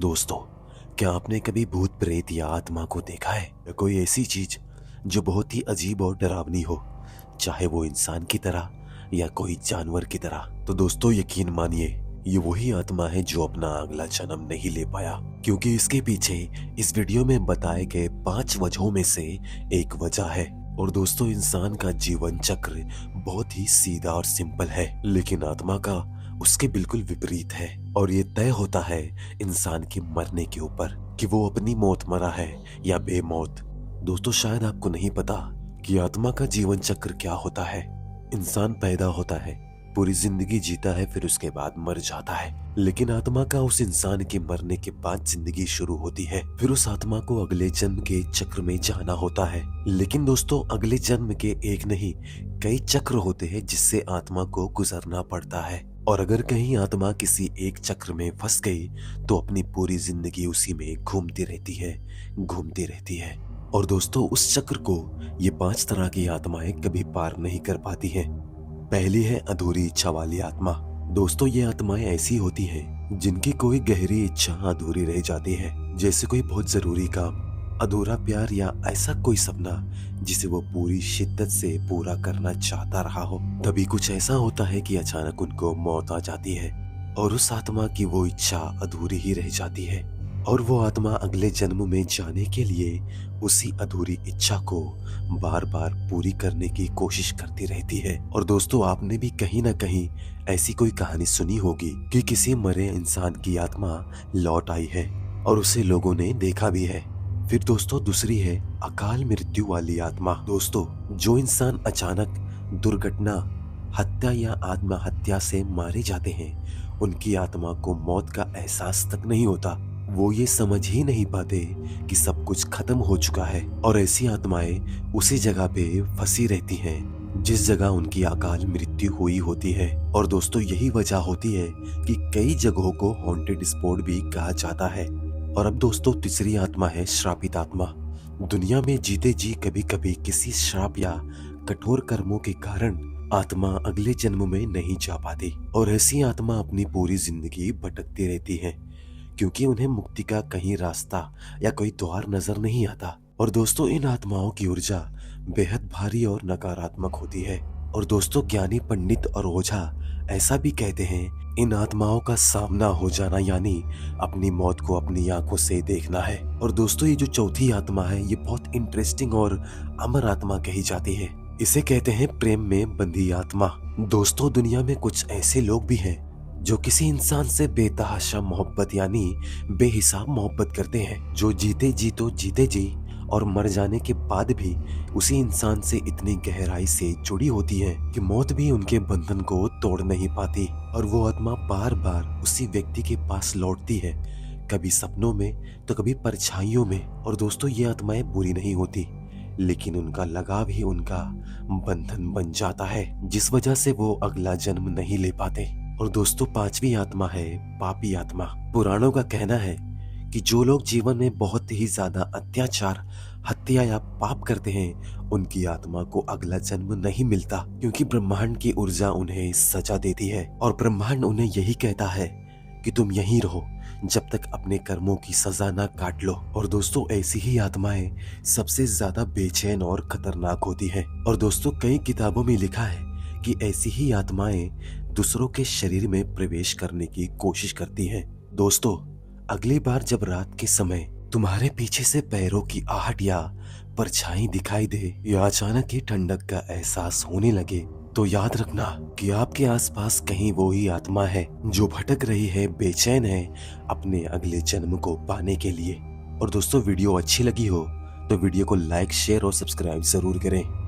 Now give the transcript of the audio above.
दोस्तों, क्या आपने कभी भूत प्रेत या आत्मा को देखा है या कोई ऐसी चीज जो बहुत ही अजीब और डरावनी हो, चाहे वो इंसान की तरह या कोई जानवर की तरह? तो दोस्तों यकीन मानिए, ये वही आत्मा है जो अपना अगला जन्म नहीं ले पाया, क्योंकि इसके पीछे इस वीडियो में बताए गए 5 वजहों में से एक वजह है। और दोस्तों, इंसान का जीवन चक्र बहुत ही सीधा और सिंपल है, लेकिन आत्मा का उसके बिल्कुल विपरीत है। और ये तय होता है इंसान के मरने के ऊपर कि वो अपनी मौत मरा है या बेमौत। दोस्तों, शायद आपको नहीं पता कि आत्मा का जीवन चक्र क्या होता है। इंसान पैदा होता है, पूरी जिंदगी जीता है, फिर उसके बाद मर जाता है। लेकिन आत्मा का उस इंसान के मरने के बाद जिंदगी शुरू होती है। फिर उस आत्मा को अगले जन्म के चक्र में जाना होता है। लेकिन दोस्तों, अगले जन्म के एक नहीं कई चक्र होते हैं जिससे आत्मा को गुजरना पड़ता है। और अगर कहीं आत्मा किसी एक चक्र में फंस गई तो अपनी पूरी जिंदगी उसी में घूमती रहती है। और दोस्तों, उस चक्र को ये 5 तरह की आत्माएं कभी पार नहीं कर पाती हैं। पहली है अधूरी इच्छा वाली आत्मा। दोस्तों, ये आत्माएं ऐसी होती हैं जिनकी कोई गहरी इच्छा अधूरी रह जाती है, जैसे कोई बहुत जरूरी काम, अधूरा प्यार या ऐसा कोई सपना जिसे वो पूरी शिद्दत से पूरा करना चाहता रहा हो। तभी कुछ ऐसा होता है कि अचानक उनको मौत आ जाती है और उस आत्मा की वो इच्छा अधूरी ही रह जाती है। और वो आत्मा अगले जन्म में जाने के लिए उसी अधूरी इच्छा को बार बार पूरी करने की कोशिश करती रहती है। और दोस्तों, आपने भी कहीं ना कहीं ऐसी कोई कहानी सुनी होगी कि किसी मरे इंसान की आत्मा लौट आई है और उसे लोगों ने देखा भी है। फिर दोस्तों, दूसरी है अकाल मृत्यु वाली आत्मा। दोस्तों, जो इंसान अचानक दुर्घटना, हत्या या आत्महत्या से मारे जाते हैं, उनकी आत्मा को मौत का एहसास तक नहीं होता। वो ये समझ ही नहीं पाते कि सब कुछ खत्म हो चुका है। और ऐसी आत्माएं उसी जगह पे फंसी रहती हैं जिस जगह उनकी अकाल मृत्यु हुई होती है। और दोस्तों, यही वजह होती है कि कई जगहों को हॉन्टेड स्पॉट भी कहा जाता है। और अब दोस्तों, तीसरी आत्मा है श्रापित आत्मा। दुनिया में जीते जी कभी कभी किसी श्राप या कठोर कर्मों के कारण आत्मा अगले जन्म में नहीं जा पाती। और ऐसी आत्मा अपनी पूरी जिंदगी भटकती रहती है, क्योंकि उन्हें मुक्ति का कहीं रास्ता या कोई द्वार नजर नहीं आता। और दोस्तों, इन आत्माओं की ऊर्जा बेहद भारी और नकारात्मक होती है। और दोस्तों, ज्ञानी पंडित और ओझा ऐसा भी कहते हैं, इन आत्माओं का सामना हो जाना यानी अपनी मौत को अपनी आंखों से देखना है। और दोस्तों, ये जो चौथी आत्मा है, ये बहुत इंटरेस्टिंग और अमर आत्मा कही जाती है। इसे कहते हैं प्रेम में बंधी आत्मा। दोस्तों, दुनिया में कुछ ऐसे लोग भी हैं जो किसी इंसान से बेतहाशा मोहब्बत यानी बेहिसाब मोहब्बत करते हैं, जो जीते जी और मर जाने के बाद भी उसी इंसान से इतनी गहराई से जुड़ी होती है कि मौत भी उनके बंधन को तोड़ नहीं पाती। और वो आत्मा बार बार उसी व्यक्ति के पास लौटती है, कभी सपनों में तो कभी परछाइयों में। और दोस्तों, ये आत्माएं बुरी नहीं होती, लेकिन उनका लगाव ही उनका बंधन बन जाता है, जिस वजह से वो अगला जन्म नहीं ले पाते। और दोस्तों, 5वीं आत्मा है पापी आत्मा। पुराणों का कहना है कि जो लोग जीवन में बहुत ही ज्यादा अत्याचार, हत्या या पाप करते हैं, उनकी आत्मा को अगला जन्म नहीं मिलता, क्योंकि ब्रह्मांड की ऊर्जा उन्हें सजा देती है। और ब्रह्मांड उन्हें यही कहता है कि तुम यहीं रहो जब तक अपने कर्मों की सजा ना काट लो। और दोस्तों, ऐसी ही आत्माएं सबसे ज्यादा बेचैन और खतरनाक होती है। और दोस्तों, कई किताबों में लिखा है कि ऐसी ही आत्माएं दूसरों के शरीर में प्रवेश करने की कोशिश करती हैं। दोस्तों, अगली बार जब रात के समय तुम्हारे पीछे से पैरों की आहट या परछाई दिखाई दे या अचानक ही ठंडक का एहसास होने लगे, तो याद रखना कि आपके आसपास कहीं वो ही आत्मा है जो भटक रही है, बेचैन है अपने अगले जन्म को पाने के लिए। और दोस्तों, वीडियो अच्छी लगी हो तो वीडियो को लाइक, शेयर और सब्सक्राइब जरूर करें।